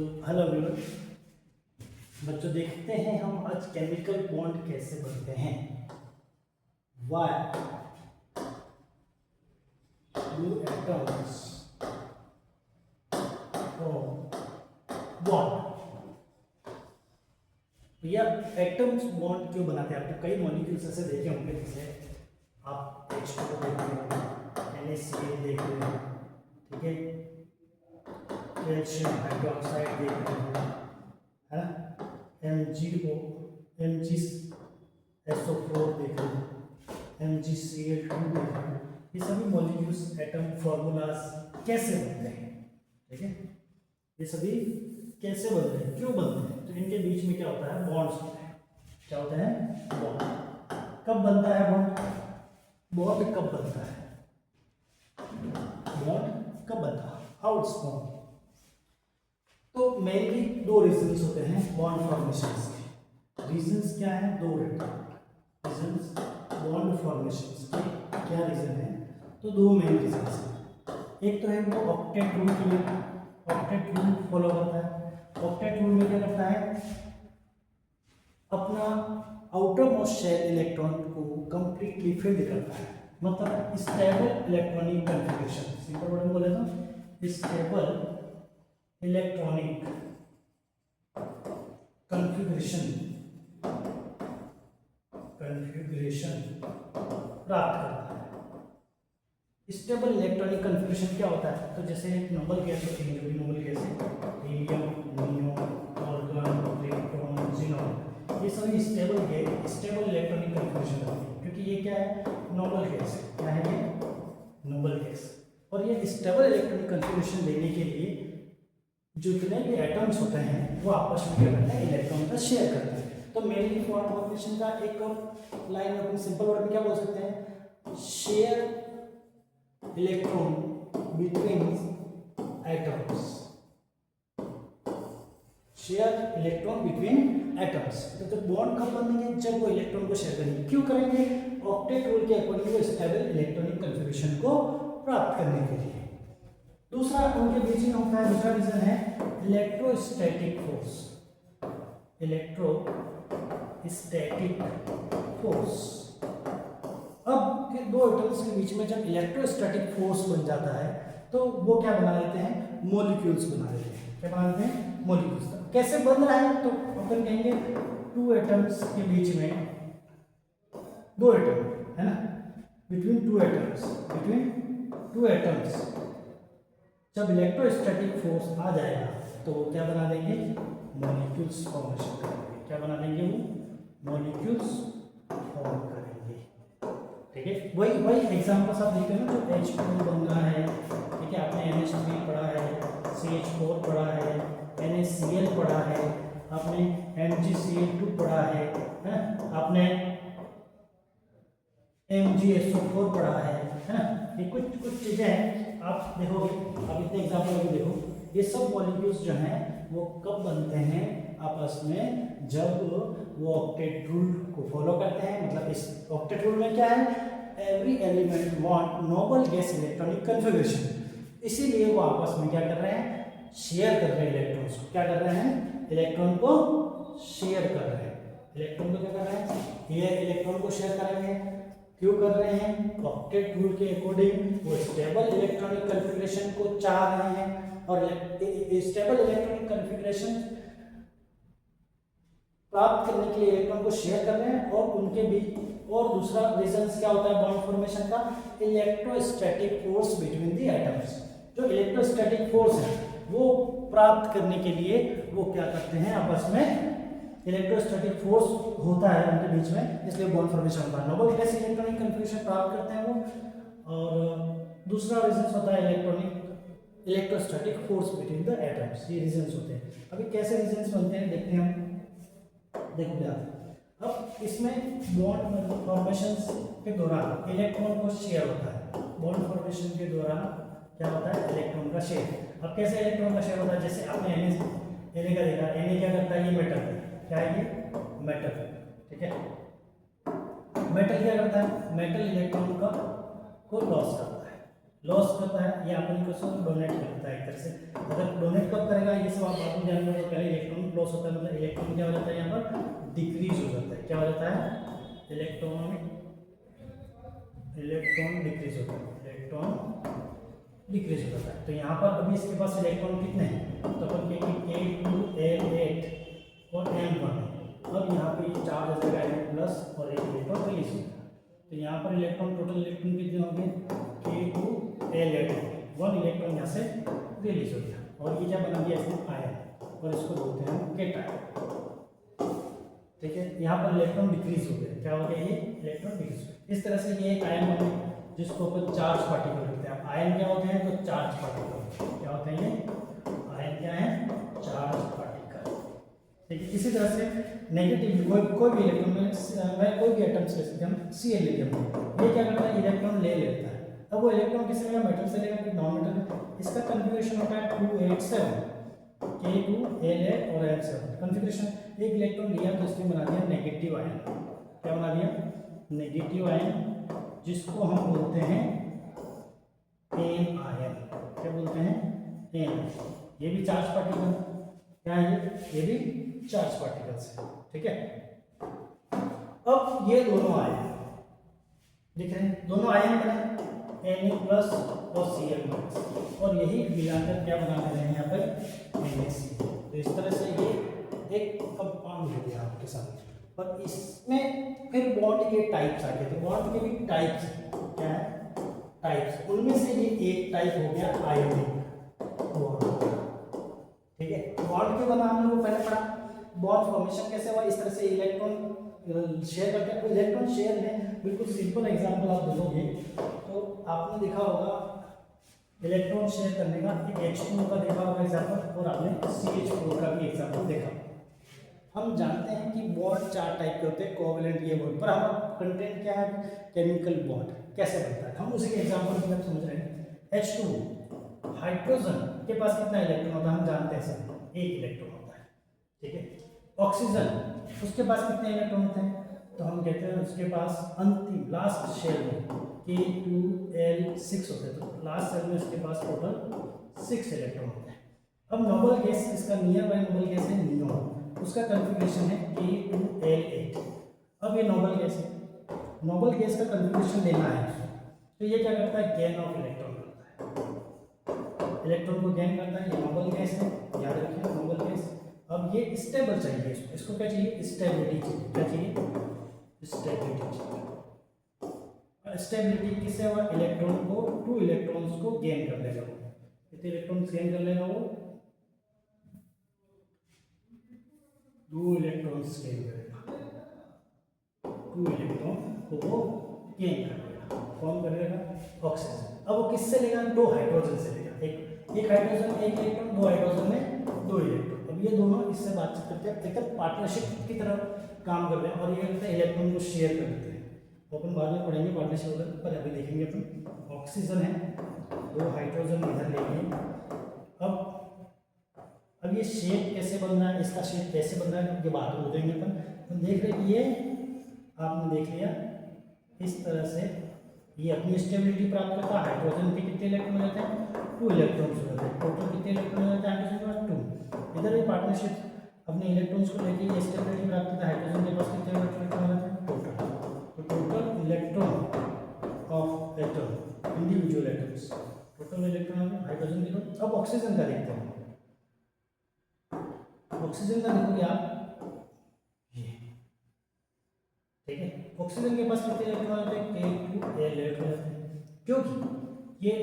तो hello everyone बच्चों, देखते हैं हम आज केमिकल बॉन्ड कैसे बनते हैं। Why do atoms form bond? यह एटम्स बॉन्ड क्यों बनाते हैं? आपने कई मॉलिक्यूल्स ऐसे देखे होंगे, जैसे आप H2 देख रहे हो, NaCl देख रहे हो, ठीक है, कैल्शियम हाइड्रोक्साइड देख रहे हो, है ना, MgSO4 देख रहे हो, MgCl2 देख रहे हो। ये सभी मॉलिक्यूल्स एटम फॉर्मूलाज कैसे बनते हैं, ठीक है, ये सभी कैसे बनते हैं, क्यों बनते हैं? तो इनके बीच में क्या होता है? बॉन्ड्स होते हैं। क्या होते हैं? बॉन्ड। कब बनता है बॉन्ड? बॉन्ड कब बनता है? बॉन्ड कब बनता है? How it's form? तो मेनली दो रीजंस होते हैं बॉन्ड फॉर्मेशन के। रीजंस क्या है? दो रीजंस बॉन्ड फॉर्मेशन के क्या रीजन है? तो दो मेन रीजंस हैं। एक तो है वो ऑक्टेट रूल के लिए, ऑक्टेट रूल फॉलो करता है। ऑक्टेट रूल में क्या करता है? अपना आउटर मोस्ट शेल इलेक्ट्रॉन को कंप्लीटली फिल्ड करता है, मतलब stable electronic configuration. Simple word में बोले तो स्टेबल इलेक्ट्रॉनिक कन्फिगरेशन प्राप्त करता है। स्टेबल इलेक्ट्रॉनिक कन्फिगरेशन क्या होता है? तो जैसे नोबल गैस होती है, जो भी नोबल गैस है, हीलियम, नियोन, आर्गन, प्लेटोन, ज़ीनॉन, ये सभी स्टेबल इलेक्ट्रॉनिक कन्फिगरेशन होती है, क्योंकि ये क्या है? नोबल गैस है। क्या है ये? Noble gas. और ये स्टेबल इलेक्ट्रॉनिक कन्फिगरेशन देने के लिए जितने भी एटम्स होते हैं वो आपस में क्या करते हैं? इलेक्ट्रॉन का शेयर करते हैं। तो मेनली फॉर्मेशन का एक लाइन में सिंपल वर्ड में क्या बोल सकते हैं? Share electron between atoms. Share electron between atoms. तो बॉन्ड कब बनेंगे? जब वो इलेक्ट्रॉन को शेयर करेंगे। क्यों करेंगे? ऑक्टेट रूल के अकॉर्डिंग वो स्टेबल इलेक्ट्रॉनिक कन्फिगरेशन को प्राप्त करने के लिए। दूसरा उनके बीच में होता है, दूसरा रीजन है इलेक्ट्रोस्टैटिक फोर्स। Electrostatic force. अब दो एटम्स के बीच में जब इलेक्ट्रोस्टैटिक फोर्स बन जाता है तो वो क्या बना लेते हैं? मॉलिक्यूल्स बना लेते हैं। क्या बना लेते हैं? मॉलिक्यूल्स। कैसे बन रहा है? तो अपन कहेंगे टू एटम्स के बीच में, दो एटम है ना, बिटवीन टू एटम्स जब इलेक्ट्रोस्टैटिक फोर्स आ जाएगा तो वो क्या बना देंगे? मॉलिक्यूल्स फॉर्मेशन करेंगे। क्या बना देंगे? वो मॉलिक्यूल्स फॉर्म करेंगे, ठीक है। वही एग्जांपल्स आप देखते हैं ना, जो H2 बन रहा है, ठीक है, आपने NH3 पढ़ा है, CH4 पढ़ा है, NaCl पढ़ा है, आपने MgCl2 पढ़ा है, आपने MgSO4 पढ़ा है ना। ये कुछ चीजें हैं आप देखोगे, आप इतने एग्जाम्पल भी देखो। ये सब मॉलिक्यूल्स जो हैं वो कब बनते हैं आपस में? जब वो ऑक्टेट रूल को फॉलो करते हैं। मतलब इस ऑक्टेट रूल में क्या है? Every element want noble gas electronic configuration. इसीलिए वो आपस में क्या कर रहे हैं? शेयर कर रहे हैं इलेक्ट्रॉन्स को। क्या कर रहे हैं? इलेक्ट्रॉन को शेयर कर रहे हैं। इलेक्ट्रॉन को क्या कर रहे हैं? ये इलेक्ट्रॉन को शेयर करेंगे। क्यों कर रहे हैं? ऑक्टेट रूल के अकॉर्डिंग वो स्टेबल इलेक्ट्रॉनिक कन्फिगरेशन को चाह रहे हैं, और स्टेबल इलेक्ट्रॉनिक कन्फिगरेशन प्राप्त करने के लिए इलेक्ट्रॉन को शेयर कर रहे हैं। और उनके बीच और दूसरा रीजन क्या होता है बॉन्ड फॉर्मेशन का? Electrostatic force between the atoms. जो इलेक्ट्रोस्टैटिक फोर्स है वो प्राप्त करने के लिए वो क्या करते हैं? आपस में इलेक्ट्रोस्टैटिक फोर्स होता है उनके बीच में, इसलिए बॉन्ड फॉर्मेशन होता है। नोबल गैस इलेक्ट्रॉनिक कन्फिगरेशन प्राप्त करते हैं वो। और दूसरा रीजन होता है electrostatic force between the atoms. ये रीजंस होते हैं। अभी कैसे रीजंस बनते हैं देखते हैं हम। देखो आप, अब इसमें बॉन्ड फॉर्मेशन के दौरान इलेक्ट्रॉन को शेयर होता है। बॉन्ड फॉर्मेशन के दौरान क्या होता है? इलेक्ट्रॉन का शेयर। अब कैसे इलेक्ट्रॉन का शेयर होता है? जैसे आपने Na का देखा, Na क्या करता है? ये मेटल है। क्या है ये? मेटल, ठीक है। मेटल क्या करता है? मेटल इलेक्ट्रॉन को लॉस करता है। लॉस करता है या अपन को डोनेट करता है एक तरह से। अगर डोनेट कब करेगा ये सब आप बाद में जान लो। पहले इलेक्ट्रॉन लॉस होता है, मतलब इलेक्ट्रॉन क्या हो जाता है यहाँ पर डिक्रीज हो जाता है। क्या हो जाता है इलेक्ट्रॉन डिक्रीज होता है, इलेक्ट्रॉन डिक्रीज हो जाता है। तो यहाँ पर अभी इसके पास इलेक्ट्रॉन कितने हैं, तो अपन कहेंगे K2L8 और M1 है। अब यहाँ पे ये चार्ज हो जाएगा M प्लस और एक इलेक्ट्रॉन रिलीज होगा। तो यहाँ पर इलेक्ट्रॉन टोटल इलेक्ट्रॉन कितने होंगे K2L8, 1 इलेक्ट्रॉन यहाँ से रिलीज हो गया और ये क्या बना दिया इसने आयन और इसको बोलते हैं केटायन। ठीक है, यहाँ पर इलेक्ट्रॉन डिक्रीज हो गया। क्या हो गया ये इलेक्ट्रॉन डिक्रीज हो गया। इस तरह से ये एक आयन बन गया जिसको अपन चार्ज पार्टिकल कहते हैं। आयन क्या होते हैं, तो चार्ज पार्टिकल। क्या होते हैं ये आयन, क्या है चार्ज पार्टिकल। ठीक है, इसी तरह से नेगेटिव कोई भी इलेक्ट्रॉन में कोई भी एटम्स ले सकते हैं हम। Cl लिथियम ये क्या करता है इलेक्ट्रॉन ले लेता है। अब वो इलेक्ट्रॉन किससे लेगा, मेटल से लेगा कि नॉन मेटल। इसका कन्फिग्रेशन होता है 287 K2L8 और M7 कन्फिग्रेशन। एक इलेक्ट्रॉन लिया तो इसने बना दिया नेगेटिव आयन। क्या बना दिया नेगेटिव आयन, जिसको हम बोलते हैं एन आयन। क्या बोलते हैं एन। ये भी चार्ज पार्टिकल। क्या है ये भी चार्ज पार्टिकल्स है। ठीक है, अब ये दोनों आयन दिख रहे हैं, दोनों आयन बने Na प्लस और Cl माइनस, और यही मिलाकर क्या बना रहे हैं यहाँ पर NaCl। तो इस तरह से ये एक कंपाउंड हो गया आपके साथ। पर इसमें फिर बॉन्ड के टाइप्स आ गए। तो बॉन्ड के भी टाइप्स क्या है टाइप्स, उनमें से ये एक टाइप हो गया आयोनिक बॉन्ड। ठीक है, बॉन्ड क्यों बना हम लोग पहले पढ़ा, बॉन्ड फॉर्मेशन कैसे हुआ। इस तरह से इलेक्ट्रॉन शेयर करते हैं। इलेक्ट्रॉन शेयर में बिल्कुल सिंपल एग्जांपल आप देखोगे तो आपने देखा होगा इलेक्ट्रॉन शेयर करने का एक H2O का देखा होगा एग्जांपल, और आपने CH4 का भी एग्जांपल देखा। हम जानते हैं कि बॉन्ड 4 टाइप के होते हैं, कोवैलेंट ये बॉन्ड, पर हमारा कंटेंट क्या है केमिकल बॉन्ड कैसे बनता है, हम उसी के एग्जांपल में समझ रहे हैं। H2O हाइड्रोजन के पास कितना इलेक्ट्रॉन होता है हम जानते हैं सब, एक इलेक्ट्रॉन होता है। ठीक है, ऑक्सीजन उसके पास कितने इलेक्ट्रॉन होते हैं, तो हम कहते हैं उसके पास अंतिम लास्ट शेल में K2L6 होते हैं। तो लास्ट शेल में उसके पास टोटल 6 इलेक्ट्रॉन होते हैं। अब नोबल गैस, इसका नियर बाय नोबल गैस है नियोन, उसका कन्फिग्रेशन है K2L8। अब ये नोबल गैस है, नोबल गैस का कन्फिग्रेशन लेना है तो ये क्या करता है गेन ऑफ इलेक्ट्रॉन करता है, इलेक्ट्रॉन को गेन करता है। ये नोबल गैस है, याद रखिए नोबल गैस। अब ये स्टेबल चाहिए इसको क्या चाहिए स्टेबिलिटी चाहिए। क्या चाहिए स्टेबिलिटी चाहिए। स्टेबिलिटी किससे हुआ, इलेक्ट्रॉन को 2 इलेक्ट्रॉन्स को गेन कर लेगा। वो कितने इलेक्ट्रॉन्स गेन कर लेगा, वो 2 इलेक्ट्रॉन्स गेन करेगा। 2 इलेक्ट्रॉन को वो गेन कर लेगा। कौन करेगा ऑक्सीजन। अब वो किससे लेगा, 2 हाइड्रोजन से लेगा। एक हाइड्रोजन एक इलेक्ट्रॉन, 2 हाइड्रोजन में 2 इलेक्ट्रॉन। अब ये दोनों इससे बातचीत करते हैं, एक पार्टनरशिप की तरह काम करते हैं और ये करते हैं इलेक्ट्रॉन को शेयर कर देते हैं। तो अपन बाद में पढ़ेंगे पार्टनरशिप वगैरह, पर अभी देखेंगे अपन ऑक्सीजन है, 2 हाइड्रोजन इधर लेंगे। अब ये शेप कैसे बन रहा है, इसका शेप कैसे बन रहा है ये बात हो जाएंगे अपन देख रहे हैं। ये आपने देख लिया इस तरह से ये अपनी स्टेबिलिटी प्राप्त करता है। हाइड्रोजन के कितने इलेक्ट्रॉन रहते हैं, 2 इलेक्ट्रॉन्स होते हैं। टोटल कितने इलेक्ट्रॉन रहते हैं हाइड्रोजन के पास 2। इधर ये पार्टनरशिप अपने इलेक्ट्रॉन्स को लेके ये स्टेबिलिटी प्राप्त करता है। हाइड्रोजन के पास कितने इलेक्ट्रॉन रहते हैं टोटल, तो total electron of atom individual atoms, total electron hydrogen के दो। अब ऑक्सीजन का देखते हैं। ऑक्सीजन का देखोगे आप ये, ठीक है, ऑक्सीजन के पास कितने इलेक्ट्रॉन होते हैं K2L8 रहते हैं, क्योंकि ये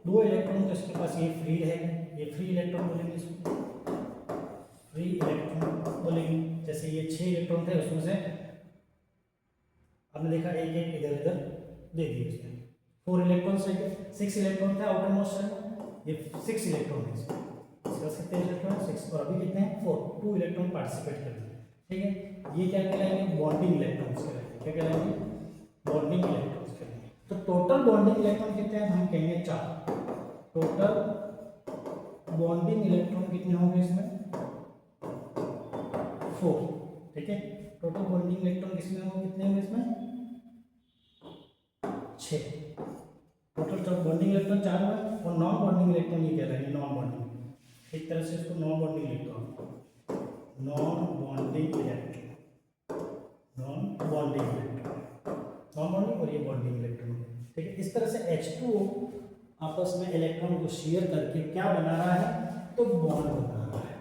2 इलेक्ट्रॉन तो इसके पास ये फ्री रहेगा, ये फ्री इलेक्ट्रॉन बोलेंगे इसको, फ्री इलेक्ट्रॉन बोलेंगे। जैसे ये 6 इलेक्ट्रॉन थे उसमें से आपने देखा एक एक इधर उधर दे दिए उसने, 4 इलेक्ट्रॉन से 6 इलेक्ट्रॉन थे आउटर मोस्ट में, ये 6 इलेक्ट्रॉन है इसमें, इसके पास कितने इलेक्ट्रॉन 6 और अभी कितने हैं 4, 2 इलेक्ट्रॉन पार्टिसिपेट कर दिए। ठीक है, ये क्या कहलाएंगे बॉन्डिंग इलेक्ट्रॉन्स कहलाएंगे। क्या कहलाएंगे बॉन्डिंग इलेक्ट्रॉन्स कहलाएंगे। तो टोटल बॉन्डिंग इलेक्ट्रॉन कितने हैं हम कहेंगे 4। टोटल बॉन्डिंग इलेक्ट्रॉन कितने होंगे इसमें 4। ठीक है, टोटल बॉन्डिंग इलेक्ट्रॉन किसमें होंगे, कितने होंगे इसमें 6। टोटल बॉन्डिंग बॉन्डिंग इलेक्ट्रॉन 4 हुए और नॉन बॉन्डिंग इलेक्ट्रॉन ये कहलाएंगे नॉन बॉन्डिंग। एक तरह से इसको non bonding electron, non bonding electron, non bonding electron, non bonding और ये बॉन्डिंग इलेक्ट्रॉन। ठीक है, इस तरह से H2O आपस में इलेक्ट्रॉन को शेयर करके क्या बना रहा है, तो बॉन्ड बना रहा है।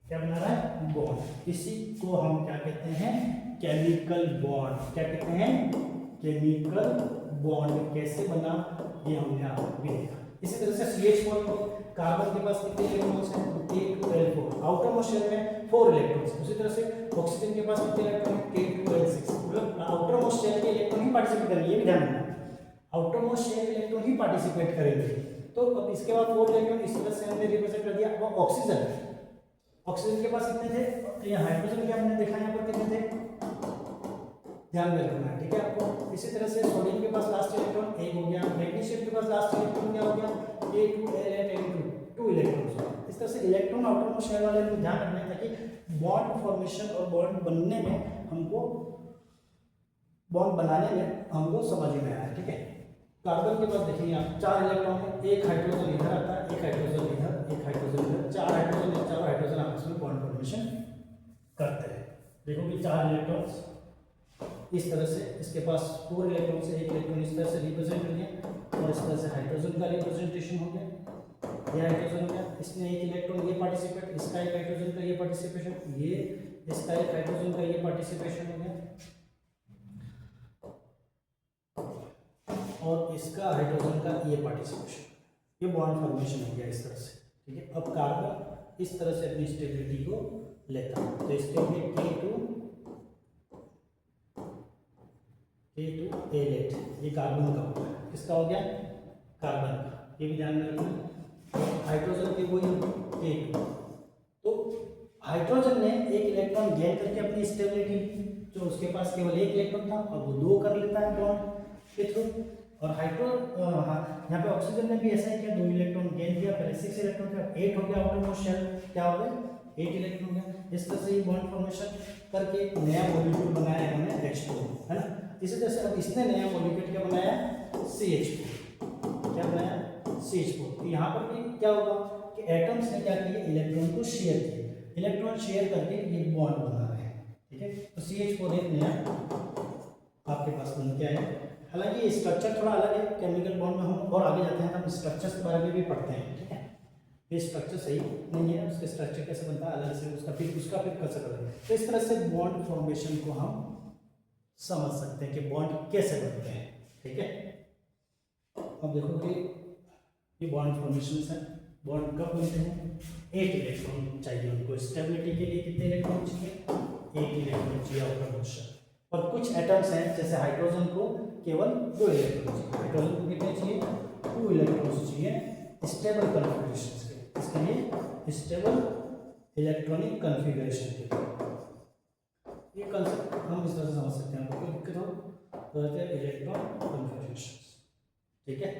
क्या बना रहा है, बॉन्ड। इसी को हम क्या कहते हैं, केमिकल बॉन्ड। क्या कहते हैं, केमिकल बॉन्ड। कैसे बना ये हमने अभी देखा। इसी तरह से CH4 को कार्बन के पास कितने इलेक्ट्रॉन्स हैं, 2K2L4, आउटर मोस्ट शेल में 4 इलेक्ट्रॉन्स। उसी तरह से ऑक्सीजन के पास कितने इलेक्ट्रॉन हैं, K2L6। मतलब आउटर मोस्ट शेल के इलेक्ट्रॉन ही पार्टिसिपेट करेंगे, ये भी ध्यान रखना, आउटर मोस्ट शेल इलेक्ट्रॉन ही पार्टिसिपेट करेंगे। तो अब इसके बाद 4 इलेक्ट्रॉन इस तरह से हमने रिप्रेजेंट कर दिया। वो ऑक्सीजन, ऑक्सीजन के पास कितने थे, ये हाइड्रोजन के हमने देखा यहाँ पर कितने थे, ध्यान में रखना है। ठीक है आपको। इसी तरह से सोडियम के पास लास्ट इलेक्ट्रॉन 1 हो गया, मैग्नीशियम के पास लास्ट इलेक्ट्रॉन क्या हो गया, K2L8N2, 2 इलेक्ट्रॉन्स। इस तरह से इलेक्ट्रॉन आउटर मोस्ट शेल वाले में ध्यान रखना है ताकि बॉन्ड फॉर्मेशन और बॉन्ड बनने में हमको, बॉन्ड बनाने में हमको समझ में आया। ठीक है, कार्बन के पास देखेंगे आप 4 इलेक्ट्रॉन है, एक हाइड्रोजन इधर आता है, एक हाइड्रोजन इधर, एक हाइड्रोजन इधर, 4 हाइड्रोजन, 4 हाइड्रोजन आपस में बॉन्ड फॉर्मेशन करते हैं। देखो कि 4 इलेक्ट्रॉन्स इस तरह से, इसके पास 4 इलेक्ट्रॉन से एक इलेक्ट्रॉन इस तरह से रिप्रेजेंट कर दिया और इस तरह से हाइड्रोजन का रिप्रेजेंटेशन हो गया। ये हाइड्रोजन हो गया, इसमें एक इलेक्ट्रॉन ये पार्टिसिपेट, इसका एक हाइड्रोजन का ये पार्टिसिपेशन, ये इसका एक हाइड्रोजन का ये पार्टिसिपेशन हो गया और इसका हाइड्रोजन का ये पार्टिसिपेशन, ये बॉन्ड फॉर्मेशन हो गया इस तरह से। ठीक है, अब कार्बन इस तरह से अपनी स्टेबिलिटी को लेता है। तो इसके लिए K2L8 ये कार्बन का होगा, किसका हो गया, कार्बन का, ये भी ध्यान में रखना। हाइड्रोजन के वही K2, तो हाइड्रोजन ने एक इलेक्ट्रॉन गेन करके अपनी स्टेबिलिटी, जो उसके पास केवल एक इलेक्ट्रॉन था अब वो 2 कर लेता है बॉन्ड के थ्रू। और यहाँ पे ऑक्सीजन ने भी ऐसा ही किया, 2 इलेक्ट्रॉन गेन किया, पहले 6 इलेक्ट्रॉन थे, 8 हो गया आउटर मोस्ट शेल, क्या हो गया 8 इलेक्ट्रॉन हो गया। इस तरह से ये बॉन्ड फॉर्मेशन करके नया मॉलिक्यूल बनाया हमने H2, है ना। इसी तरह से अब इसने नया मॉलिक्यूल क्या बनाया, CH4। क्या बनाया, CH4। तो यहाँ पर भी क्या होगा कि एटम्स ने क्या किया, इलेक्ट्रॉन को शेयर किया, इलेक्ट्रॉन शेयर करके ये बॉन्ड बना रहे हैं। ठीक है, तो CH4 एक नया आपके पास बन के आया। हालांकि ये स्ट्रक्चर थोड़ा अलग है, केमिकल बॉन्ड में हम और आगे जाते हैं तो हम स्ट्रक्चर्स के बारे में भी पढ़ते हैं। ठीक है, ये स्ट्रक्चर सही नहीं है, उसके स्ट्रक्चर कैसे बनता है अलग से, उसका फिर कैसे बनता है। तो इस तरह से बॉन्ड फॉर्मेशन को हम समझ सकते हैं कि बॉन्ड कैसे बनते हैं। ठीक है, अब देखो कि ये बॉन्ड फॉर्मेशन है, बॉन्ड कब बनते हैं, 8 इलेक्ट्रॉन चाहिए उनको स्टेबिलिटी के लिए। कितने इलेक्ट्रॉन चाहिए, 8 इलेक्ट्रॉन चाहिए आउटर मोस्ट शेल। और कुछ एटम्स हैं जैसे हाइड्रोजन को केवल 2 इलेक्ट्रॉन चाहिए, हाइड्रोजन को कितने चाहिए, 2 इलेक्ट्रॉन चाहिए स्टेबल कॉन्फ़िगरेशन के, इसके लिए स्टेबल इलेक्ट्रॉनिक कॉन्फ़िगरेशन के लिए। ये कंसेप्ट हम इस तरह से समझ सकते हैं, कोई दिक्कत हो तो इलेक्ट्रॉन कॉन्फ़िगरेशन। ठीक है।